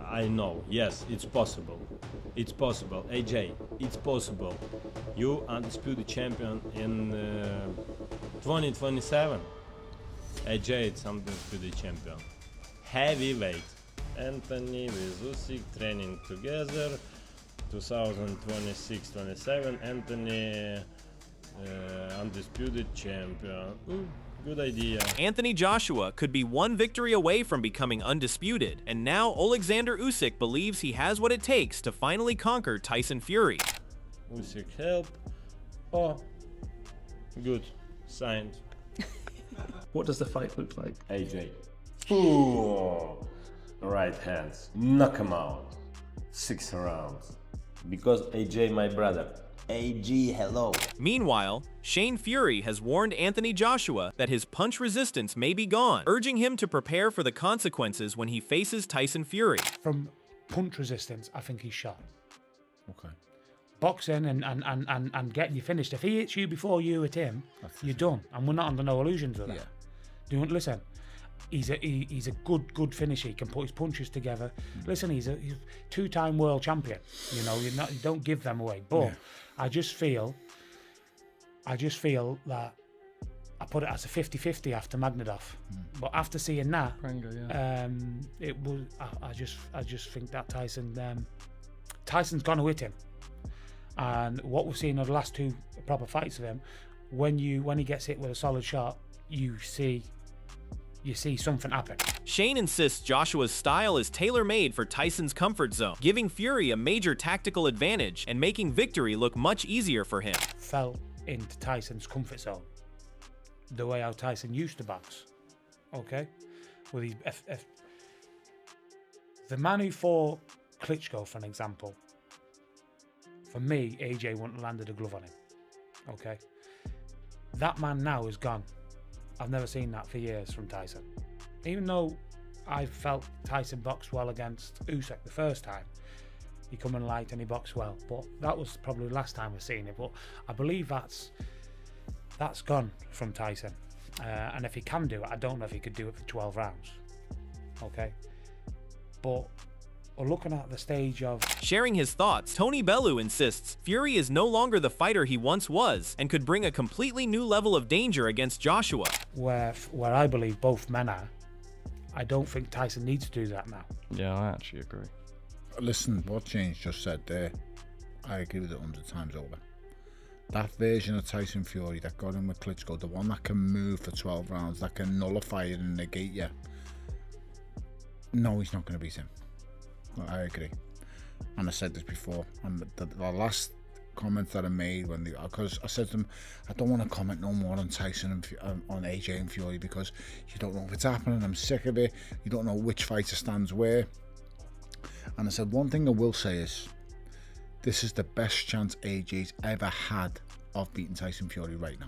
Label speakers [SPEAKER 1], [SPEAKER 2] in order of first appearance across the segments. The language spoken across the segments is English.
[SPEAKER 1] I know. Yes, it's possible. It's possible. AJ, it's possible. You undisputed champion in 2027. AJ, it's undisputed champion. Heavyweight. Anthony with Usyk training together. 2026-27. Anthony, undisputed champion. Ooh. Good idea.
[SPEAKER 2] Anthony Joshua could be one victory away from becoming undisputed, and now Oleksandr Usyk believes he has what it takes to finally conquer Tyson Fury.
[SPEAKER 1] Usyk help. Oh, good. Signed.
[SPEAKER 3] What does the fight look like?
[SPEAKER 1] AJ. Ooh. Right hands. Knock him out. 6 rounds. Because AJ, my brother. AG, hello.
[SPEAKER 2] Meanwhile, Shane Fury has warned Anthony Joshua that his punch resistance may be gone, urging him to prepare for the consequences when he faces Tyson Fury.
[SPEAKER 4] From punch resistance, I think he's shot.
[SPEAKER 5] Okay.
[SPEAKER 4] Boxing and getting you finished. If he hits you before you hit him, you're done. And we're not under no illusions with that.
[SPEAKER 5] Yeah.
[SPEAKER 4] Do you want to listen? He's a good finisher. He can put his punches together. Listen, he's a 2-time world champion. You know, you don't give them away. But yeah. I just feel that I put it as a 50-50 after Magnadov. But after seeing that, it was. I just think that Tyson's gonna hit him. And what we've seen in the last 2 proper fights of him, when he gets hit with a solid shot, you see something happen.
[SPEAKER 2] Shane insists Joshua's style is tailor-made for Tyson's comfort zone, giving Fury a major tactical advantage and making victory look much easier for him.
[SPEAKER 4] Fell into Tyson's comfort zone, the way how Tyson used to box. Okay, with his the man who fought Klitschko, for an example. For me, AJ wouldn't have landed a glove on him. Okay, that man now is gone. I've never seen that for years from Tyson. Even though I felt Tyson boxed well against Usyk the first time, he come in light and he boxed well. But that was probably the last time we've seen it. But I believe that's gone from Tyson. And if he can do it, I don't know if he could do it for 12 rounds. Okay, but we're looking at the stage of...
[SPEAKER 2] Sharing his thoughts, Tony Bellew insists Fury is no longer the fighter he once was and could bring a completely new level of danger against Joshua.
[SPEAKER 4] Where I believe both men are, I don't think Tyson needs to do that now.
[SPEAKER 3] Yeah, I actually agree.
[SPEAKER 5] Listen, what James just said there, I agree with it 100 times over. That version of Tyson Fury that got him with Klitschko, the one that can move for 12 rounds, that can nullify it and negate you, no, he's not going to beat him. I agree, and I said this before. And the last comment that I made because I said to him, I don't want to comment no more on Tyson and on AJ and Fury because you don't know if it's happening. I'm sick of it. You don't know which fighter stands where. And I said one thing I will say is, this is the best chance AJ's ever had of beating Tyson Fury right now.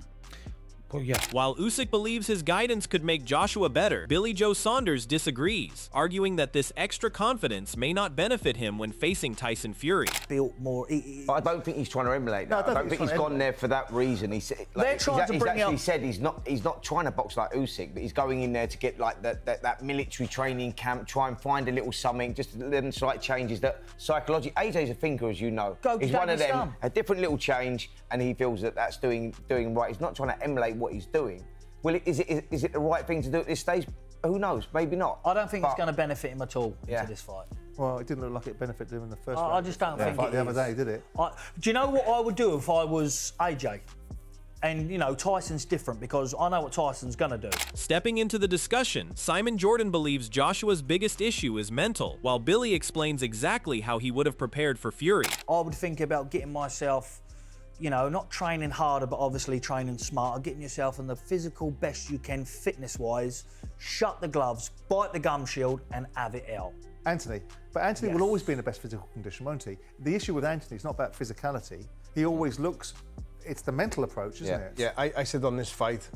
[SPEAKER 4] Well, yeah.
[SPEAKER 2] While Usyk believes his guidance could make Joshua better, Billy Joe Saunders disagrees, arguing that this extra confidence may not benefit him when facing Tyson Fury.
[SPEAKER 6] Built more.
[SPEAKER 7] But I don't think he's trying to emulate that. I don't think he's gone there for that reason. He's actually said he's not trying to box like Usyk, but he's going in there to get like that military training camp, try and find a little something, just them slight changes that psychologically. AJ's a thinker, as you know. He's one of them. A different little change, and he feels that that's doing right. He's not trying to emulate what he's doing. Well, is it the right thing to do at this stage? Who knows? Maybe not.
[SPEAKER 6] I don't think it's going to benefit him at all into this fight.
[SPEAKER 8] Well, it didn't look like it benefited him in the first round.
[SPEAKER 6] I just don't think it
[SPEAKER 8] the other day, did it?
[SPEAKER 6] Do you know what I would do if I was AJ? And, you know, Tyson's different because I know what Tyson's going to do.
[SPEAKER 2] Stepping into the discussion, Simon Jordan believes Joshua's biggest issue is mental, while Billy explains exactly how he would have prepared for Fury.
[SPEAKER 6] I would think about getting myself, you know, not training harder, but obviously training smarter, getting yourself in the physical best you can fitness-wise, shut the gloves, bite the gum shield, and have it out.
[SPEAKER 8] Anthony. But Anthony will always be in the best physical condition, won't he? The issue with Anthony is not about physicality. He always looks... It's the mental approach, isn't it?
[SPEAKER 9] Yeah, I said on this fight,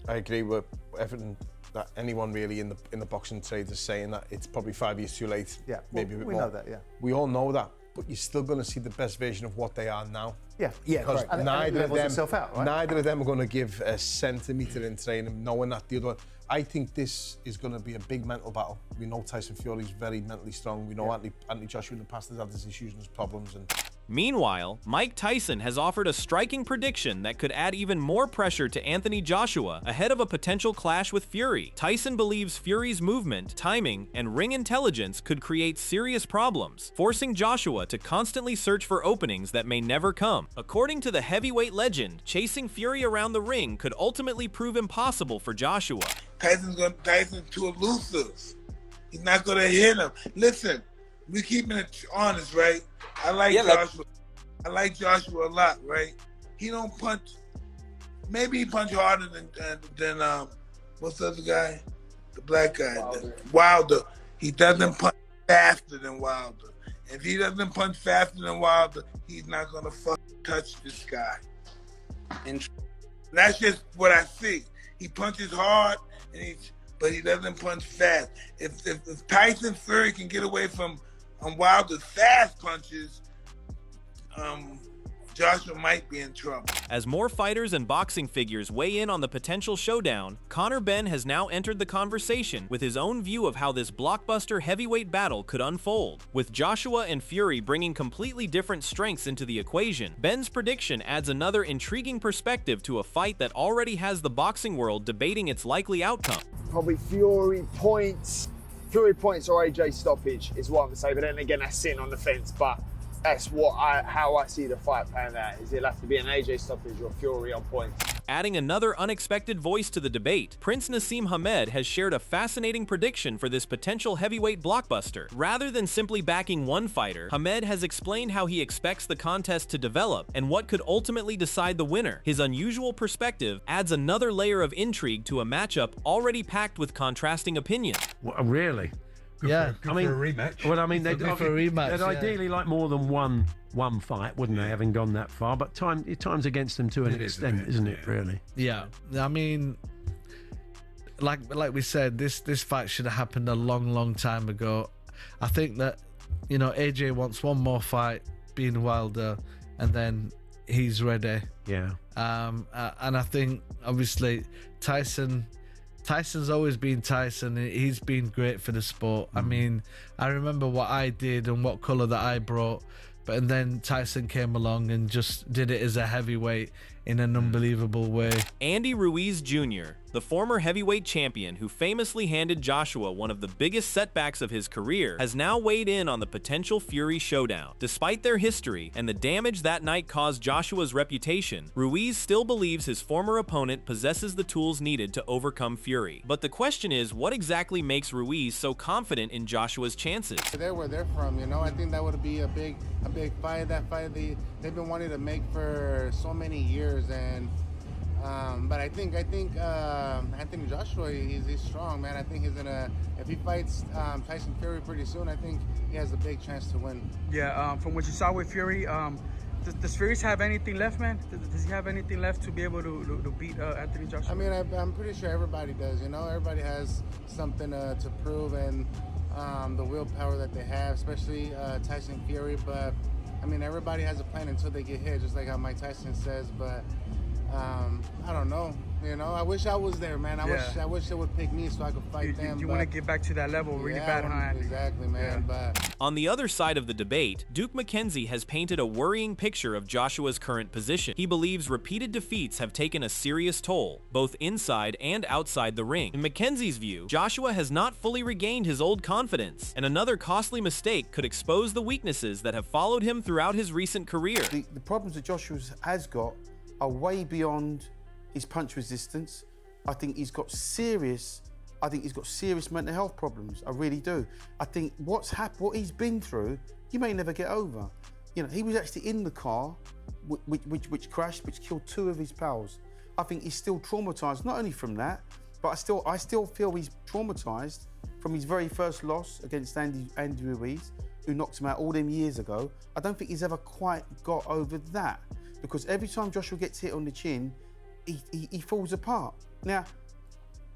[SPEAKER 9] I agree with everything that anyone really in the boxing trade is saying, that it's probably 5 years too late.
[SPEAKER 8] Yeah,
[SPEAKER 9] maybe a bit
[SPEAKER 8] we
[SPEAKER 9] more.
[SPEAKER 8] know that, yeah.
[SPEAKER 9] We all know that. but you're still going to see the best version of what they are now.
[SPEAKER 8] Yeah,
[SPEAKER 9] Because
[SPEAKER 8] and it levels itself out, right?
[SPEAKER 9] neither of them are going to give a centimetre in training, knowing that the other one. I think this is going to be a big mental battle. We know Tyson Fury is very mentally strong. We know Anthony Joshua in the past has had his issues and his problems. And
[SPEAKER 2] Meanwhile, Mike Tyson has offered a striking prediction that could add even more pressure to Anthony Joshua ahead of a potential clash with Fury. Tyson believes Fury's movement, timing, and ring intelligence could create serious problems, forcing Joshua to constantly search for openings that may never come. According to the heavyweight legend, chasing Fury around the ring could ultimately prove impossible for Joshua.
[SPEAKER 10] Tyson's too elusive. He's not gonna hit him. Listen, we keeping it honest, right? I like Joshua. I like Joshua a lot, right? He don't punch. Maybe he punch harder than what's the other guy? The black guy, Wilder. He doesn't punch faster than Wilder. If he doesn't punch faster than Wilder, he's not gonna touch this guy. And that's just what I see. He punches hard, but he doesn't punch fast. If Tyson Fury can get away from Wilder's fast punches, Joshua might be in trouble.
[SPEAKER 2] As more fighters and boxing figures weigh in on the potential showdown, Conor Benn has now entered the conversation with his own view of how this blockbuster heavyweight battle could unfold. With Joshua and Fury bringing completely different strengths into the equation, Benn's prediction adds another intriguing perspective to a fight that already has the boxing world debating its likely outcome.
[SPEAKER 11] Probably Fury points or AJ stoppage is what I'm going to say, but then again, that's sitting on the fence. But that's how I see the fight playing out. Is it'll have to be an AJ stoppage or Fury on points.
[SPEAKER 2] Adding another unexpected voice to the debate, Prince Nassim Hamed has shared a fascinating prediction for this potential heavyweight blockbuster. Rather than simply backing one fighter, Hamed has explained how he expects the contest to develop and what could ultimately decide the winner. His unusual perspective adds another layer of intrigue to a matchup already packed with contrasting opinions.
[SPEAKER 12] Well, really?
[SPEAKER 13] Yeah,
[SPEAKER 12] I mean,
[SPEAKER 13] for a rematch.
[SPEAKER 12] Well, I mean, they'd
[SPEAKER 13] for a rematch.
[SPEAKER 12] They'd ideally like more than one fight, wouldn't they? Having gone that far, but time's against them to an extent, isn't it? Really?
[SPEAKER 13] Yeah, I mean, like we said, this fight should have happened a long time ago. I think that AJ wants one more fight, being Wilder, and then he's ready.
[SPEAKER 12] Yeah.
[SPEAKER 13] And I think obviously Tyson's always been Tyson. He's been great for the sport. I mean, I remember what I did and what colour that I brought, but then Tyson came along and just did it as a heavyweight in an unbelievable way.
[SPEAKER 2] Andy Ruiz Jr., the former heavyweight champion who famously handed Joshua one of the biggest setbacks of his career, has now weighed in on the potential Fury showdown. Despite their history and the damage that night caused Joshua's reputation, Ruiz still believes his former opponent possesses the tools needed to overcome Fury. But the question is, what exactly makes Ruiz so confident in Joshua's chances?
[SPEAKER 14] They're where they're from, I think that would be a big fight. That fight they've been wanting to make for so many years, and but I think Anthony Joshua, he's strong, man. I think he's gonna, if he fights Tyson Fury pretty soon, I think he has a big chance to win.
[SPEAKER 15] Yeah, from what you saw with Fury, does Fury have anything left, man? Does he have anything left to be able to beat Anthony Joshua?
[SPEAKER 14] I mean, I'm pretty sure everybody does. Everybody has something to prove, and the willpower that they have, especially Tyson Fury. But I mean, everybody has a plan until they get hit, just like how Mike Tyson says. But I don't know. I wish I was there, man. I wish they would pick me so I could fight them.
[SPEAKER 15] You want to get back to that level really bad, huh?
[SPEAKER 14] Exactly, man.
[SPEAKER 15] Yeah.
[SPEAKER 14] But
[SPEAKER 2] on the other side of the debate, Duke McKenzie has painted a worrying picture of Joshua's current position. He believes repeated defeats have taken a serious toll, both inside and outside the ring. In McKenzie's view, Joshua has not fully regained his old confidence, and another costly mistake could expose the weaknesses that have followed him throughout his recent career.
[SPEAKER 16] The problems that Joshua has got are way beyond his punch resistance. I think he's got serious mental health problems. I really do. I think what he's been through, you may never get over. He was actually in the car which crashed, which killed 2 of his pals. I think he's still traumatized, not only from that, but I still feel he's traumatized from his very first loss against Andy Ruiz, who knocked him out all them years ago. I don't think he's ever quite got over that, because every time Joshua gets hit on the chin, he falls apart. Now,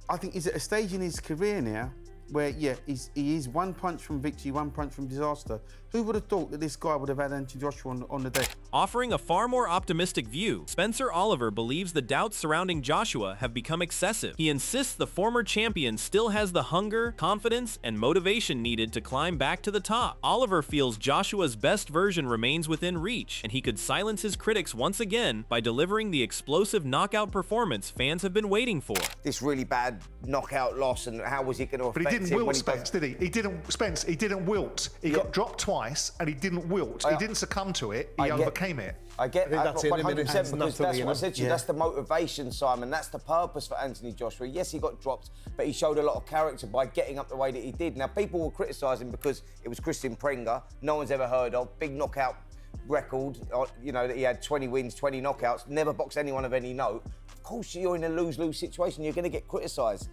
[SPEAKER 16] I think he's at a stage in his career now where, yeah, he is one punch from victory, one punch from disaster. Who would have thought that this guy would have had Anthony Joshua on the day?
[SPEAKER 2] Offering a far more optimistic view, Spencer Oliver believes the doubts surrounding Joshua have become excessive. He insists the former champion still has the hunger, confidence, and motivation needed to climb back to the top. Oliver feels Joshua's best version remains within reach, and he could silence his critics once again by delivering the explosive knockout performance fans have been waiting for.
[SPEAKER 7] This really bad knockout loss, and how was it going to affect him?
[SPEAKER 8] But he didn't wilt,
[SPEAKER 7] he
[SPEAKER 8] Spence, did he? He didn't wilt. He got dropped twice, and he didn't wilt. He didn't succumb to it. He overcame it.
[SPEAKER 7] I get that,
[SPEAKER 8] that's it,
[SPEAKER 7] 100%, because that's what I
[SPEAKER 8] enough.
[SPEAKER 7] said to you. That's the motivation, Simon. That's the purpose for Anthony Joshua. Yes, he got dropped, but he showed a lot of character by getting up the way that he did. Now, people will criticise him because it was Christian Prenga, no one's ever heard of, big knockout record, you know, that he had 20 wins, 20 knockouts, never boxed anyone of any note. Of course, you're in a lose-lose situation. You're going to get criticised.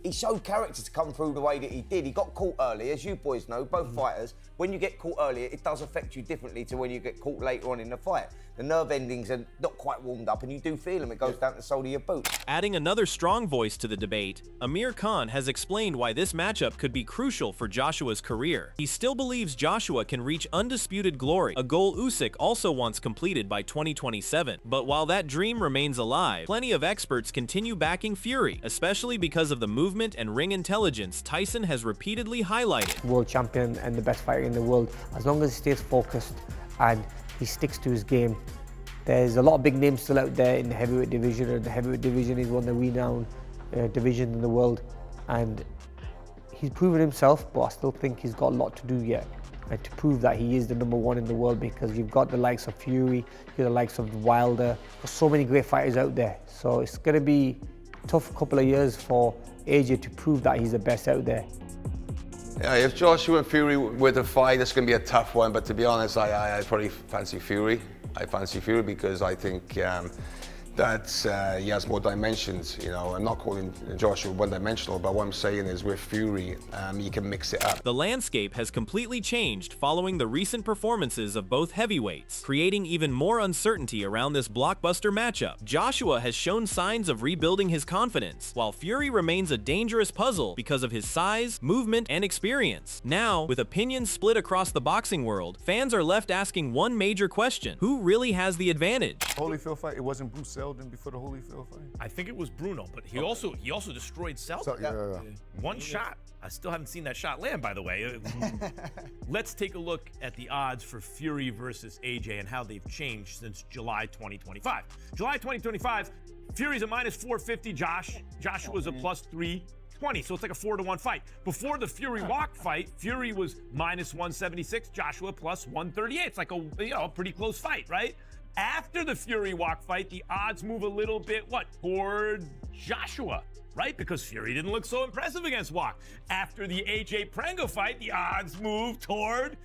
[SPEAKER 7] He showed character to come through the way that he did. He got caught early, as you boys know, both fighters. When you get caught earlier, it does affect you differently to when you get caught later on in the fight. The nerve endings are not quite warmed up, and you do feel them. It goes down the sole of your boot.
[SPEAKER 2] Adding another strong voice to the debate, Amir Khan has explained why this matchup could be crucial for Joshua's career. He still believes Joshua can reach undisputed glory, a goal Usyk also wants completed by 2027. But while that dream remains alive, plenty of experts continue backing Fury, especially because of the movement and ring intelligence Tyson has repeatedly highlighted.
[SPEAKER 17] World champion and the best fighter in the world, as long as he stays focused and he sticks to his game. There's a lot of big names still out there in the heavyweight division, and the heavyweight division is one of the renowned divisions in the world, and he's proven himself, but I still think he's got a lot to do yet, and to prove that he is the #1 in the world, because you've got the likes of Fury, you've got the likes of Wilder, there's so many great fighters out there. So it's going to be a tough couple of years for AJ to prove that he's the best out there.
[SPEAKER 18] Yeah, if Joshua and Fury were to fight, it's going to be a tough one. But to be honest, I probably fancy Fury. I fancy Fury because I think that he has more dimensions. You know, I'm not calling Joshua one-dimensional, but what I'm saying is with Fury, you can mix it up.
[SPEAKER 2] The landscape has completely changed following the recent performances of both heavyweights, creating even more uncertainty around this blockbuster matchup. Joshua has shown signs of rebuilding his confidence, while Fury remains a dangerous puzzle because of his size, movement, and experience. Now, with opinions split across the boxing world, fans are left asking one major question: who really has the advantage?
[SPEAKER 19] Holyfield fight, it wasn't Bruce Seldon before the Holyfield fight?
[SPEAKER 20] I think it was Bruno, but he also destroyed Seldon. One shot. I still haven't seen that shot land, by the way. Let's take a look at the odds for Fury versus AJ and how they've changed since July 2025. July 2025, Fury's a -450, Joshua's a +320, so it's like a 4-to-1 fight. Before the Fury walk fight, Fury was -176, Joshua +138. It's like a pretty close fight, right? After the Fury walk fight, the odds move a little bit, toward Joshua, right? Because Fury didn't look so impressive against Walk. After the AJ Prenga fight, the odds move toward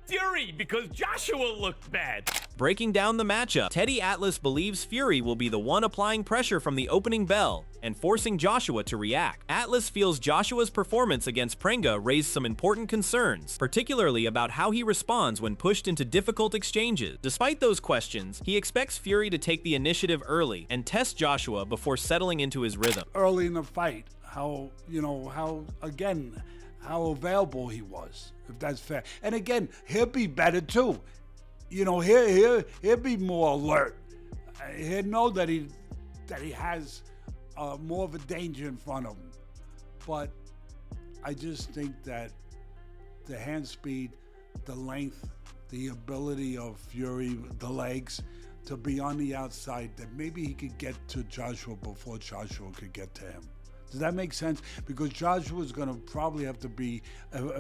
[SPEAKER 20] Fury because Joshua looked bad.
[SPEAKER 2] Breaking down the matchup, Teddy Atlas believes Fury will be the one applying pressure from the opening bell and forcing Joshua to react. Atlas feels Joshua's performance against Prenga raised some important concerns, particularly about how he responds when pushed into difficult exchanges. Despite those questions, he expects Fury to take the initiative early and test Joshua before settling into his rhythm.
[SPEAKER 21] Early in the fight, how available he was, if that's fair. And again, he'll be better too. He'll be more alert. He'll know that he has more of a danger in front of him. But I just think that the hand speed, the length, the ability of Fury, the legs, to be on the outside, that maybe he could get to Joshua before Joshua could get to him. Does that make sense? Because Joshua's going to probably have to be,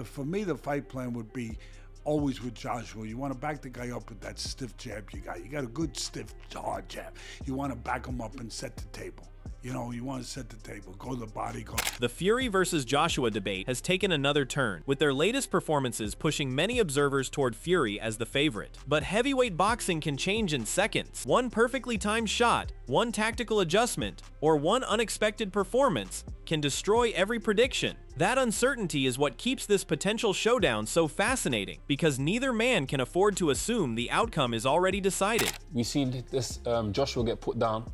[SPEAKER 21] for me, the fight plan would be always with Joshua. You want to back the guy up with that stiff jab you got. You got a good, stiff, hard jab. You want to back him up and set the table. You want to set the table, go to the body, go.
[SPEAKER 2] The Fury versus Joshua debate has taken another turn, with their latest performances pushing many observers toward Fury as the favorite. But heavyweight boxing can change in seconds. One perfectly timed shot, one tactical adjustment, or one unexpected performance can destroy every prediction. That uncertainty is what keeps this potential showdown so fascinating, because neither man can afford to assume the outcome is already decided.
[SPEAKER 22] We've seen this Joshua get put down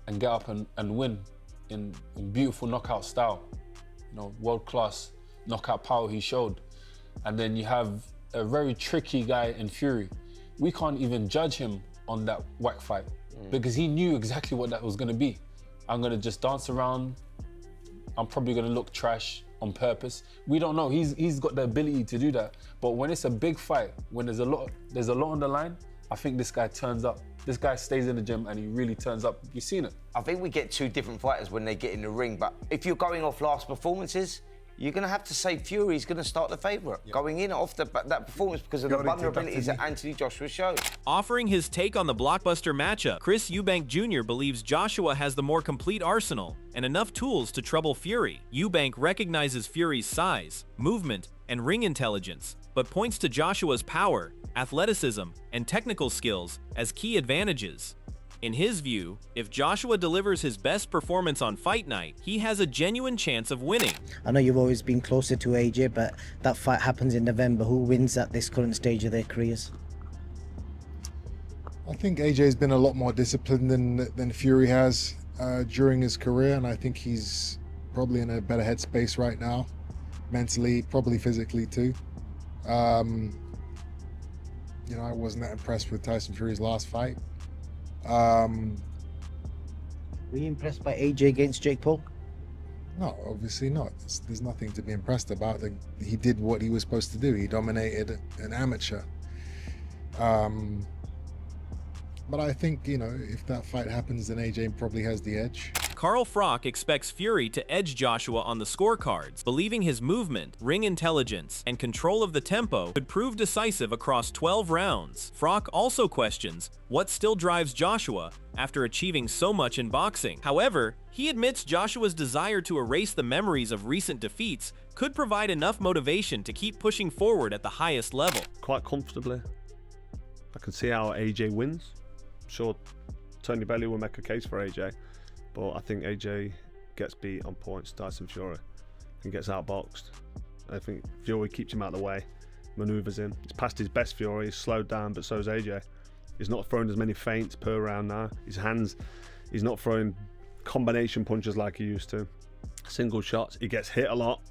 [SPEAKER 22] and get up and win in beautiful knockout style. world-class knockout power he showed. And then you have a very tricky guy in Fury. We can't even judge him on that whack fight because he knew exactly what that was going to be. I'm going to just dance around. I'm probably going to look trash on purpose. We don't know. He's got the ability to do that. But when it's a big fight, when there's a lot on the line, I think this guy turns up. This guy stays in the gym and he really turns up. You've seen it.
[SPEAKER 7] I think we get two different fighters when they get in the ring, but if you're going off last performances, you're going to have to say Fury's going to start the favourite, going in off that performance because of the vulnerabilities that Anthony Joshua showed.
[SPEAKER 2] Offering his take on the blockbuster matchup, Chris Eubank Jr. believes Joshua has the more complete arsenal and enough tools to trouble Fury. Eubank recognizes Fury's size, movement, and ring intelligence, but points to Joshua's power, athleticism, and technical skills as key advantages. In his view, if Joshua delivers his best performance on fight night, he has a genuine chance of winning.
[SPEAKER 1] I know you've always been closer to AJ, but that fight happens in November. Who wins at this current stage of their careers?
[SPEAKER 3] I think AJ's been a lot more disciplined than Fury has during his career, and I think he's probably in a better headspace right now, mentally, probably physically too. I wasn't that impressed with Tyson Fury's last fight. Were
[SPEAKER 1] you impressed by AJ against Jake Paul?
[SPEAKER 3] No, obviously not. There's nothing to be impressed about. He did what he was supposed to do. He dominated an amateur. But I think, if that fight happens, then AJ probably has the edge.
[SPEAKER 2] Carl Froch expects Fury to edge Joshua on the scorecards, believing his movement, ring intelligence, and control of the tempo could prove decisive across 12 rounds. Froch also questions what still drives Joshua after achieving so much in boxing. However, he admits Joshua's desire to erase the memories of recent defeats could provide enough motivation to keep pushing forward at the highest level.
[SPEAKER 23] Quite comfortably. I can see how AJ wins. I'm sure Tony Bellew will make a case for AJ. But I think AJ gets beat on points, Tyson Fury, and gets outboxed. I think Fury keeps him out of the way, manoeuvres in. He's past his best Fury, he's slowed down, but so is AJ. He's not throwing as many feints per round now. His hands, he's not throwing combination punches like he used to. Single shots, he gets hit a lot,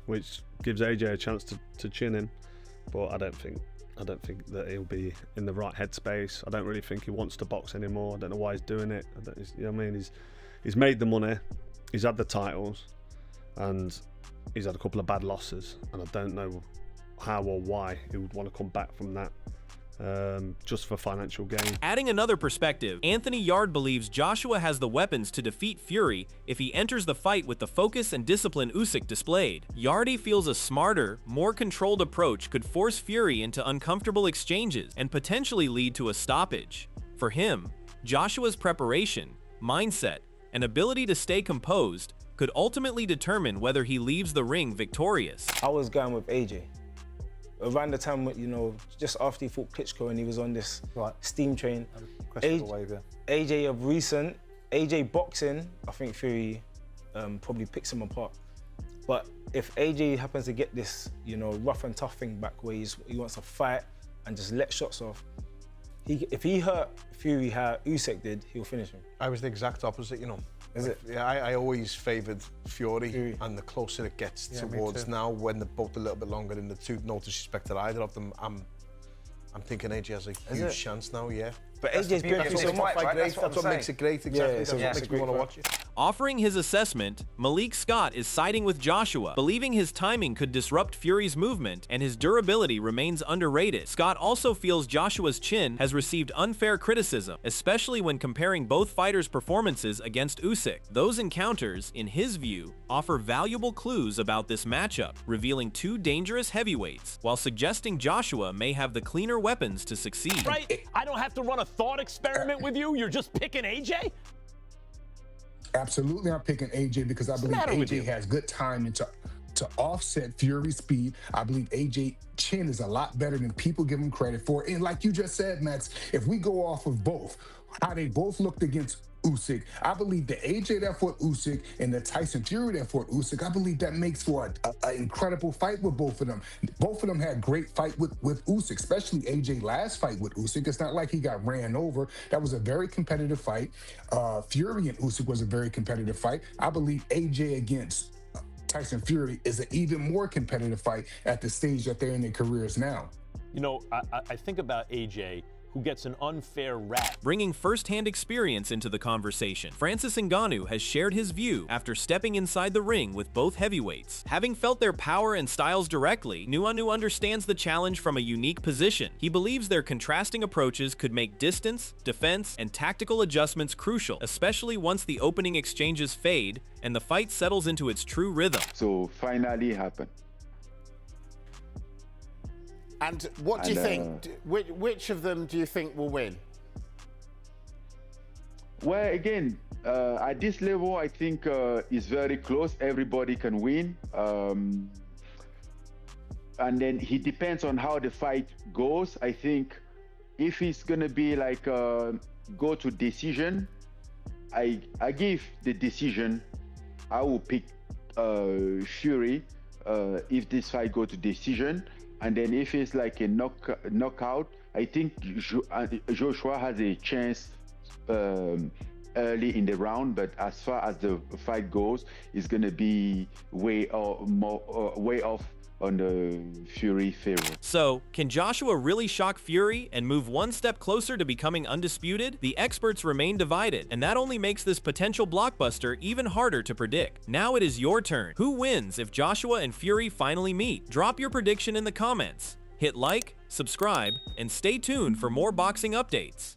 [SPEAKER 23] which gives AJ a chance to chin him. But I don't think that he'll be in the right headspace. I don't really think he wants to box anymore. I don't know why he's doing it. He's made the money, he's had the titles, and he's had a couple of bad losses, and I don't know how or why he would want to come back from that just for financial gain.
[SPEAKER 2] Adding another perspective, Anthony Yarde believes Joshua has the weapons to defeat Fury if he enters the fight with the focus and discipline Usyk displayed. Yarde feels a smarter, more controlled approach could force Fury into uncomfortable exchanges and potentially lead to a stoppage. For him, Joshua's preparation, mindset, and ability to stay composed could ultimately determine whether he leaves the ring victorious.
[SPEAKER 24] I was going with AJ. Around the time, just after he fought Klitschko and he was on this steam train. AJ of recent, AJ boxing, I think Fury probably picks him apart. But if AJ happens to get this, rough and tough thing back where he wants to fight and just let shots off, if he hurt Fury how Usyk did, he'll finish him.
[SPEAKER 9] I was the exact opposite,
[SPEAKER 24] Is it?
[SPEAKER 9] Yeah, I always favoured Fury, and the closer it gets towards now, when they're both a little bit longer in the tooth, no disrespect to either of them, I'm thinking AJ has a huge chance now, yeah.
[SPEAKER 24] But AJ's good.
[SPEAKER 9] That's what makes it great, exactly. That's what makes me want to watch it.
[SPEAKER 2] Offering his assessment, Malik Scott is siding with Joshua, believing his timing could disrupt Fury's movement and his durability remains underrated. Scott also feels Joshua's chin has received unfair criticism, especially when comparing both fighters' performances against Usyk. Those encounters, in his view, offer valuable clues about this matchup, revealing two dangerous heavyweights, while suggesting Joshua may have the cleaner weapons to succeed.
[SPEAKER 25] Right? I don't have to run a thought experiment with you. You're just picking AJ?
[SPEAKER 26] Absolutely, I'm picking AJ because I believe AJ has good timing to offset Fury's speed. I believe AJ chin is a lot better than people give him credit for. And like you just said, Max, if we go off of both, how they both looked against Usyk, I believe the AJ that fought Usyk and the Tyson Fury that fought Usyk, I believe that makes for an incredible fight with both of them. Both of them had great fight with Usyk, especially AJ last fight with Usyk. It's not like he got ran over. That was a very competitive fight. Fury and Usyk was a very competitive fight. I believe AJ against Tyson Fury is an even more competitive fight at the stage that they're in their careers now.
[SPEAKER 25] You know, I think about AJ, who gets an unfair rap.
[SPEAKER 2] Bringing first-hand experience into the conversation, Francis Ngannou has shared his view after stepping inside the ring with both heavyweights. Having felt their power and styles directly, Ngannou understands the challenge from a unique position. He believes their contrasting approaches could make distance, defense, and tactical adjustments crucial, especially once the opening exchanges fade and the fight settles into its true rhythm.
[SPEAKER 4] So finally happened.
[SPEAKER 5] And what do you think? Which of them do you think will win?
[SPEAKER 4] Well, again, at this level, I think it's very close. Everybody can win. And then it depends on how the fight goes. I think if it's going to be like go to decision, I give the decision. I will pick Fury if this fight go to decision. And then if it's like a knockout, I think Joshua has a chance early in the round, but as far as the fight goes, it's going to be way off on the Fury favor.
[SPEAKER 2] So, can Joshua really shock Fury and move one step closer to becoming undisputed? The experts remain divided, and that only makes this potential blockbuster even harder to predict. Now it is your turn. Who wins if Joshua and Fury finally meet? Drop your prediction in the comments. Hit like, subscribe, and stay tuned for more boxing updates.